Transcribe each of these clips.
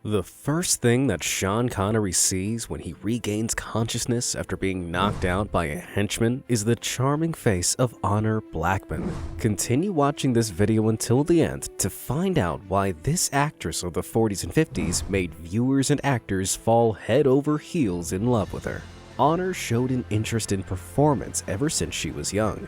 The first thing that Sean Connery sees when he regains consciousness after being knocked out by a henchman is the charming face of Honor Blackman. Continue watching this video until the end to find out why this actress of the 40s and 50s made viewers and actors fall head over heels in love with her. Honor showed an interest in performance ever since she was young.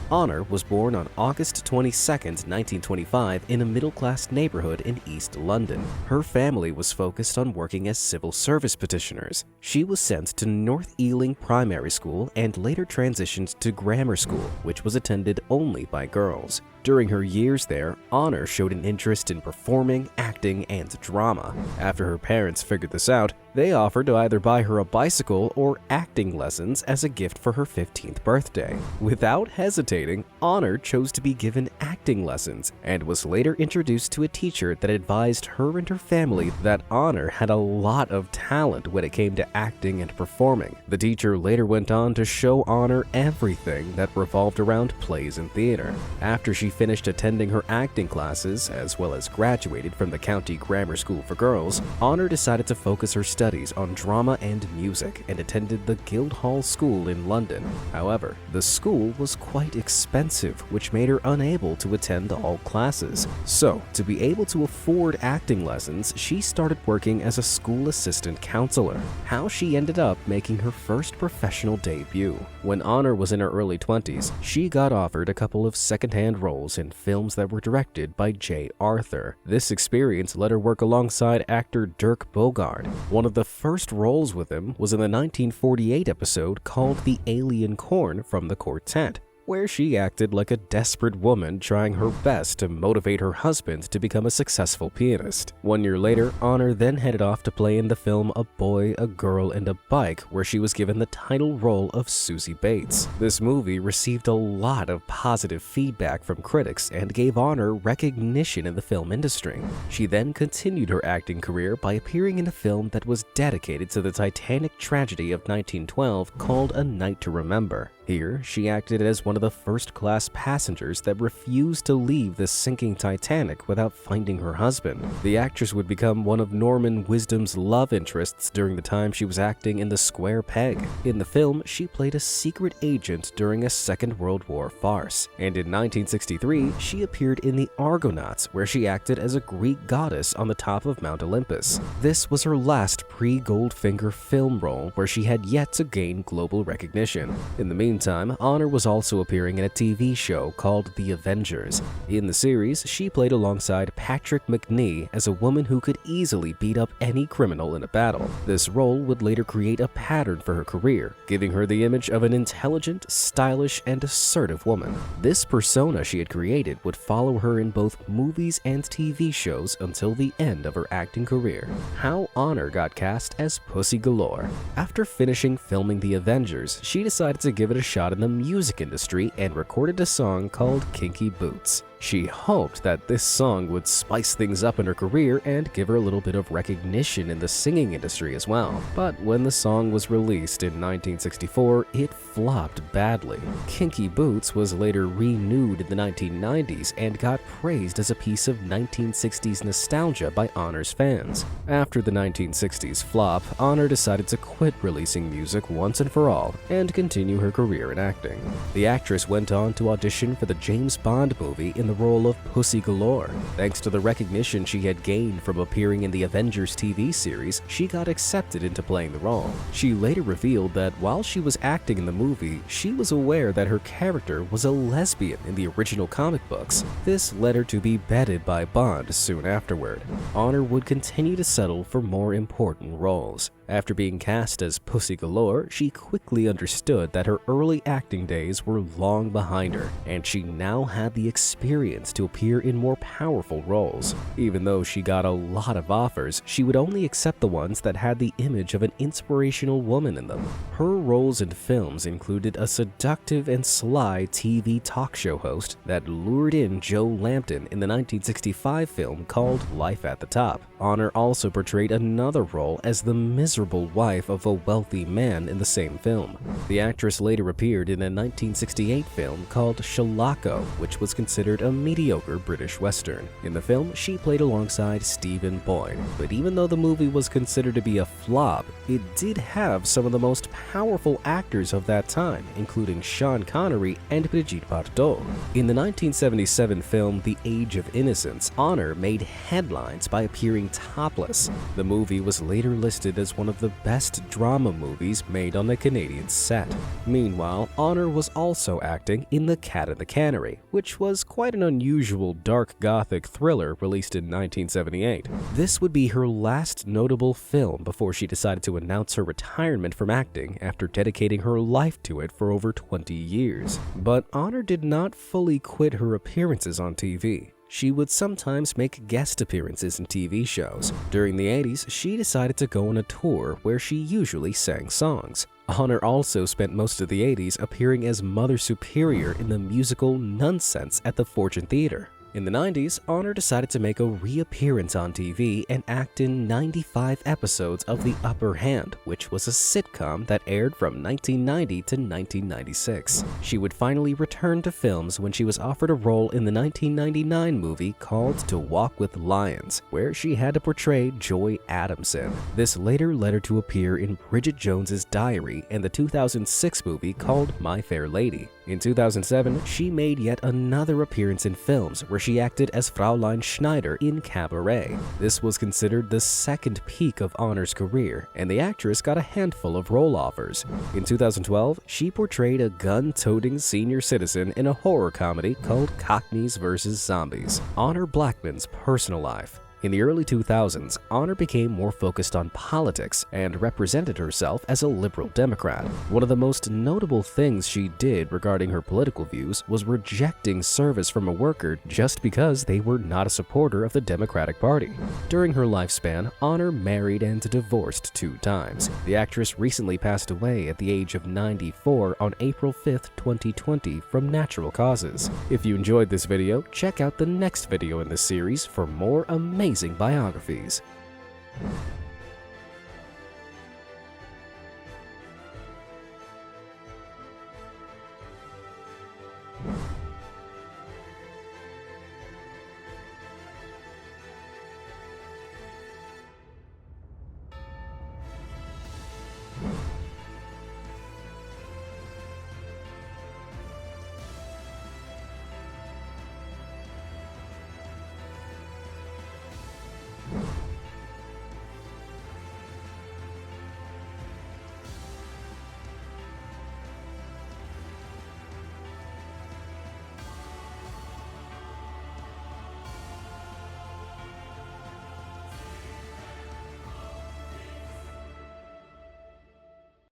Honor was born on August 22, 1925 in a middle-class neighborhood in East London. Her family was focused on working as civil service petitioners. She was sent to North Ealing Primary School and later transitioned to grammar school, which was attended only by girls. During her years there, Honor showed an interest in performing, acting, and drama. After her parents figured this out, they offered to either buy her a bicycle or acting lessons as a gift for her 15th birthday. Without hesitating, Honor chose to be given acting lessons and was later introduced to a teacher that advised her and her family that Honor had a lot of talent when it came to acting and performing. The teacher later went on to show Honor everything that revolved around plays and theater. After she finished attending her acting classes, as well as graduated from the County Grammar School for Girls, Honor decided to focus her studies on drama and music and attended the Guildhall School in London. However, the school was quite expensive, which made her unable to attend all classes. So, to be able to afford acting lessons, she started working as a school assistant counselor. How she ended up making her first professional debut. When Honor was in her early 20s, she got offered a couple of second-hand roles in films that were directed by J. Arthur. This experience let her work alongside actor Dirk Bogarde. One of the first roles with him was in the 1948 episode called The Alien Corn from the Quartet, where she acted like a desperate woman trying her best to motivate her husband to become a successful pianist. 1 year later, Honor then headed off to play in the film A Boy, a Girl, and a Bike, where she was given the title role of Susie Bates. This movie received a lot of positive feedback from critics and gave Honor recognition in the film industry. She then continued her acting career by appearing in a film that was dedicated to the Titanic tragedy of 1912 called A Night to Remember. Here, she acted as one of the first-class passengers that refused to leave the sinking Titanic without finding her husband. The actress would become one of Norman Wisdom's love interests during the time she was acting in The Square Peg. In the film, she played a secret agent during a Second World War farce. And in 1963, she appeared in The Argonauts, where she acted as a Greek goddess on the top of Mount Olympus. This was her last pre-Goldfinger film role, where she had yet to gain global recognition. In the meantime, Honor was also appearing in a TV show called The Avengers. In the series, she played alongside Patrick McNee as a woman who could easily beat up any criminal in a battle. This role would later create a pattern for her career, giving her the image of an intelligent, stylish, and assertive woman. This persona she had created would follow her in both movies and TV shows until the end of her acting career. How Honor got cast as Pussy Galore. After finishing filming The Avengers, she decided to give it a shot in the music industry and recorded a song called Kinky Boots. She hoped that this song would spice things up in her career and give her a little bit of recognition in the singing industry as well. But when the song was released in 1964, it flopped badly. Kinky Boots was later renewed in the 1990s and got praised as a piece of 1960s nostalgia by Honor's fans. After the 1960s flop, Honor decided to quit releasing music once and for all and continue her career in acting. The actress went on to audition for the James Bond movie in the role of Pussy Galore. Thanks to the recognition she had gained from appearing in the Avengers TV series, she got accepted into playing the role. She later revealed that while she was acting in the movie, she was aware that her character was a lesbian in the original comic books. This led her to be bedded by Bond soon afterward. Honor would continue to settle for more important roles. After being cast as Pussy Galore, she quickly understood that her early acting days were long behind her, and she now had the experience to appear in more powerful roles. Even though she got a lot of offers, she would only accept the ones that had the image of an inspirational woman in them. Her roles in films included a seductive and sly TV talk show host that lured in Joe Lampton in the 1965 film called Life at the Top. Honor also portrayed another role as the miserable miserable wife of a wealthy man in the same film. The actress later appeared in a 1968 film called Shalako, which was considered a mediocre British Western. In the film, she played alongside Stephen Boyd, but even though the movie was considered to be a flop, it did have some of the most powerful actors of that time, including Sean Connery and Brigitte Bardot. In the 1977 film The Age of Innocence, Honor made headlines by appearing topless. The movie was later listed as one of the best drama movies made on a Canadian set. Meanwhile, Honor was also acting in The Cat and the Canary, which was quite an unusual dark gothic thriller released in 1978. This would be her last notable film before she decided to announce her retirement from acting after dedicating her life to it for over 20 years. But Honor did not fully quit her appearances on TV. She would sometimes make guest appearances in TV shows. During the 80s, she decided to go on a tour where she usually sang songs. Honor also spent most of the 80s appearing as Mother Superior in the musical Nonsense at the Fortune Theater. In the 90s, Honor decided to make a reappearance on TV and act in 95 episodes of The Upper Hand, which was a sitcom that aired from 1990 to 1996. She would finally return to films when she was offered a role in the 1999 movie called To Walk with Lions, where she had to portray Joy Adamson. This later led her to appear in Bridget Jones's Diary and the 2006 movie called My Fair Lady. In 2007, she made yet another appearance in films where she acted as Fraulein Schneider in Cabaret. This was considered the second peak of Honor's career, and the actress got a handful of role offers. In 2012, she portrayed a gun-toting senior citizen in a horror comedy called Cockneys vs. Zombies. Honor Blackman's personal life. In the early 2000s, Honor became more focused on politics and represented herself as a liberal Democrat. One of the most notable things she did regarding her political views was rejecting service from a worker just because they were not a supporter of the Democratic Party. During her lifespan, Honor married and divorced 2 times. The actress recently passed away at the age of 94 on April 5th, 2020 from natural causes. If you enjoyed this video, check out the next video in this series for more amazing biographies.